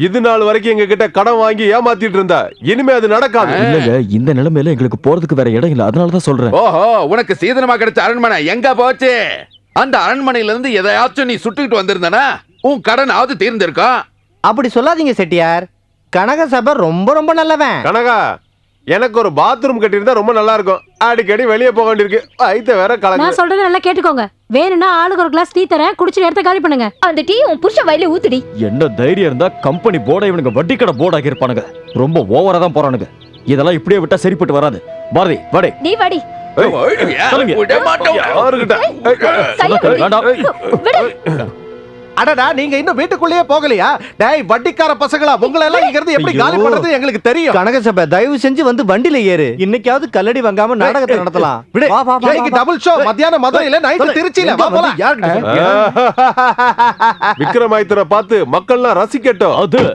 இது நாள் வரைக்கும் எங்க கிட்ட கடன் வாங்கி ஏமாத்திட்டு இருந்தா இனிமே அது நடக்காது. இல்லங்க, இந்த நிலைமையில எங்களுக்கு போறதுக்கு வேற இடம் இல்ல, அதனாலதான் சொல்றேன். ஓஹோ, உனக்கு சீதனமா கிடைச்ச அரண்மனை எங்க போச்சு? அந்த அரண்மனையில இருந்து எதையாச்சும் நீ சுட்டுக்கிட்டு வந்திருந்தனா உன் கடனாவது தீர்ந்திருக்கும். அப்படி சொல்லாதீங்க செட்டியார். கனகசபை ரொம்ப ரொம்ப நல்லவன். கனகா, எனக்கு ஒரு பாத்ரூம் கட்டியிருந்தா ரொம்ப நல்லா இருக்கும். அடிக்கடி வெளியே போக வேண்டியிருக்கு. ஐத்த வேற கலக்கு. நான் சொல்றதை நல்லா கேட்டுக்கோங்க. வேணும்னா ஆளுக்கு ஒரு கிளாஸ் டீ தரேன், குடிச்சிட்டு இடத்த காலி பண்ணுங்க. அந்த டீ உன் புருஷ வயல ஊத்துடி. என்ன தைரியம் இருந்தா கம்பெனி போர்டை இவனுங்க வட்டி கடை போர்டாக்கி இருப்பானுங்க. ரொம்ப ஓவரா தான் போறானுங்க. இதெல்லாம் இப்படியே விட்டா சரிப்பட்டு வராது. பாரதி வாடே. நீ வாடி. சொல்லுங்க. விட மாட்டோம். யாருகிட்ட? கைய பிடி. வேண்டாம். விடு. அடடா, நீங்க இன்னும் வீட்டுக்குள்ளேயே போகலையா? டேய் வட்டிக்கார பசங்களா, உங்களை எல்லாம் இங்க இருந்து எப்படி காலி பண்றது எங்களுக்கு தெரியும். கனகசபை தயவு செஞ்சு வந்து வண்டில ஏறு. இன்னைக்காவது கல்லடி வாங்காம நாடகத்தை நடத்தலாம். விடு. வா வா வா. டபுள் ஷோ மத்தியானம் மதுரையில, நைட் திருச்சியில. வா போலாம். விக்ரமாதித்தனை பார்த்து மக்கள்லாம் ரசிக்கட்டும். அது